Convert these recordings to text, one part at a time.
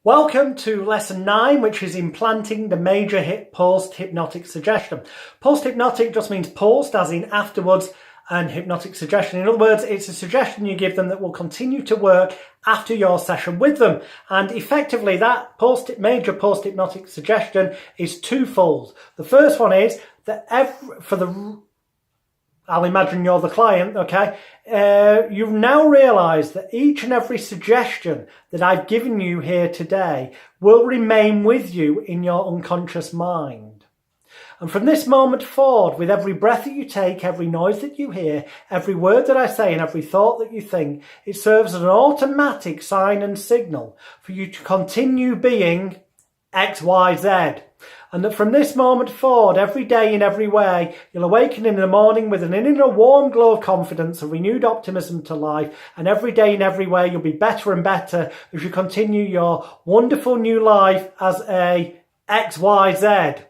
Welcome to lesson 9, which is implanting the major post-hypnotic suggestion. Post-hypnotic just means post, as in afterwards, and hypnotic suggestion. In other words, it's a suggestion you give them that will continue to work after your session with them. And effectively, that major post-hypnotic suggestion is twofold. The first one is that I'll imagine you're the client, okay? You've now realised that each and every suggestion that I've given you here today will remain with you in your unconscious mind. And from this moment forward, with every breath that you take, every noise that you hear, every word that I say and every thought that you think, it serves as an automatic sign and signal for you to continue being X, Y, Z. And that from this moment forward, every day in every way, you'll awaken in the morning with an inner warm glow of confidence, a renewed optimism to life, and every day in every way you'll be better and better as you continue your wonderful new life as a XYZ.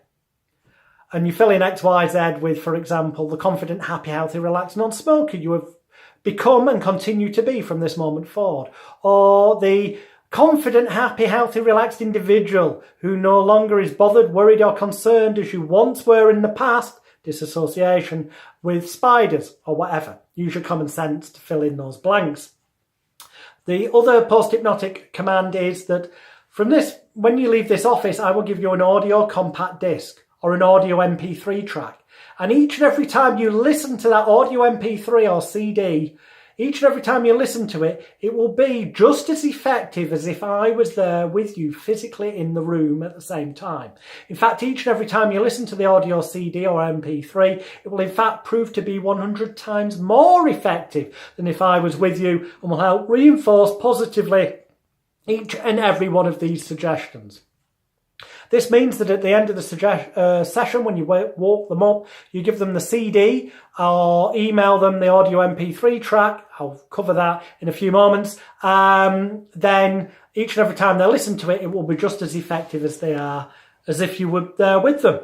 And you fill in XYZ with, for example, the confident, happy, healthy, relaxed non-smoker you have become and continue to be from this moment forward. Or the confident, happy, healthy, relaxed individual who no longer is bothered, worried or concerned as you once were in the past, disassociation, with spiders or whatever. Use your common sense to fill in those blanks. The other post-hypnotic command is that from this, when you leave this office, I will give you an audio compact disc or an audio MP3 track. And each and every time you listen to that audio MP3 or CD, each and every time you listen to it, it will be just as effective as if I was there with you physically in the room at the same time. In fact, each and every time you listen to the audio CD or MP3, it will in fact prove to be 100 times more effective than if I was with you, and will help reinforce positively each and every one of these suggestions. This means that at the end of the session, when you walk them up, you give them the CD or email them the audio MP3 track. I'll cover that in a few moments. Then each and every time they listen to it, it will be just as effective as they are, as if you were there with them.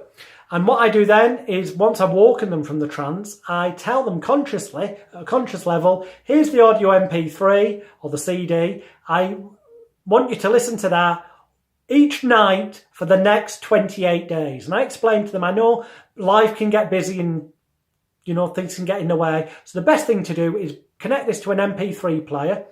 And what I do then is, once I've woken them from the trance, I tell them consciously, at a conscious level, here's the audio MP3 or the CD. I want you to listen to that each night for the next 28 days. And I explain to them, I know life can get busy and, things can get in the way. So the best thing to do is connect this to an MP3 player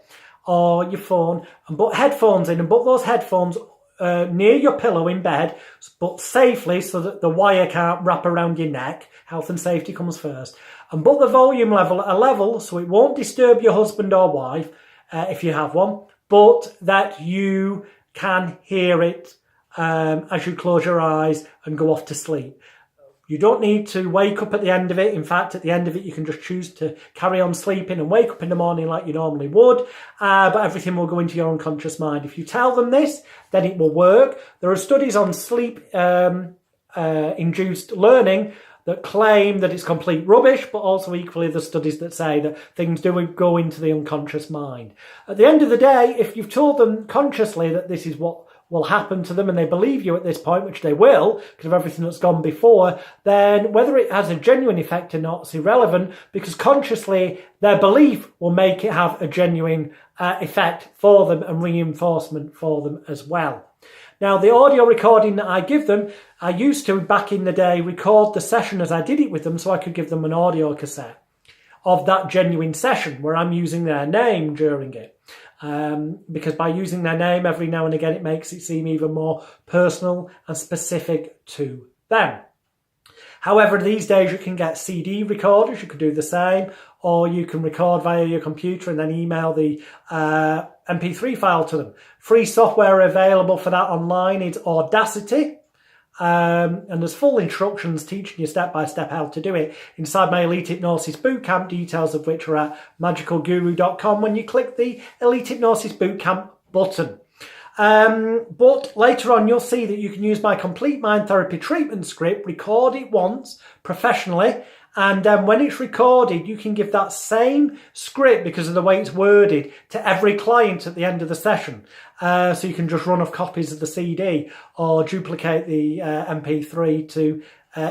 or your phone and put headphones in, and put those headphones near your pillow in bed, but safely so that the wire can't wrap around your neck. Health and safety comes first. And put the volume level at a level so it won't disturb your husband or wife, if you have one, but that you can hear it as you close your eyes and go off to sleep. You don't need to wake up at the end of it. In fact, at the end of it, you can just choose to carry on sleeping and wake up in the morning like you normally would, but everything will go into your unconscious mind. If you tell them this, then it will work. There are studies on sleep-induced learning that claim that it's complete rubbish, but also equally the studies that say that things do go into the unconscious mind. At the end of the day, if you've told them consciously that this is what will happen to them and they believe you at this point, which they will because of everything that's gone before, then whether it has a genuine effect or not is irrelevant, because consciously their belief will make it have a genuine effect for them and reinforcement for them as well. Now, the audio recording that I give them, I used to, back in the day, record the session as I did it with them so I could give them an audio cassette of that genuine session where I'm using their name during it. Because by using their name every now and again, it makes it seem even more personal and specific to them. However, these days you can get CD recorders, you could do the same, or you can record via your computer and then email the MP3 file to them. Free software available for that online is Audacity, and there's full instructions teaching you step-by-step how to do it inside my Elite Hypnosis Bootcamp, details of which are at magicalguru.com when you click the Elite Hypnosis Bootcamp button. But later on, you'll see that you can use my complete mind therapy treatment script, record it once professionally, and when it's recorded, you can give that same script, because of the way it's worded, to every client at the end of the session. So you can just run off copies of the CD or duplicate the MP3 to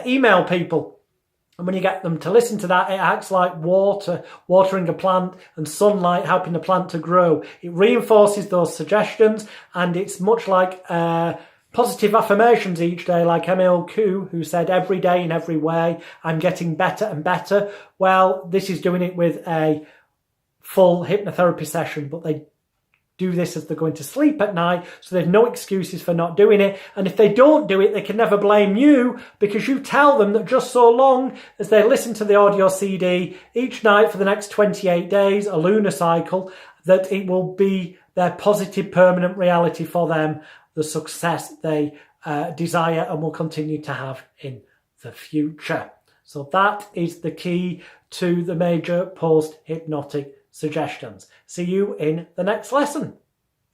email people. And when you get them to listen to that, it acts like water, watering a plant, and sunlight helping the plant to grow. It reinforces those suggestions, and it's much like positive affirmations each day, like Emil Koo, who said, every day in every way, I'm getting better and better. Well, this is doing it with a full hypnotherapy session, but they do this as they're going to sleep at night, so there's no excuses for not doing it. And if they don't do it, they can never blame you, because you tell them that just so long as they listen to the audio CD each night for the next 28 days, a lunar cycle, that it will be their positive permanent reality for them, the success they desire and will continue to have in the future. So that is the key to the major post-hypnotic suggestions. See you in the next lesson.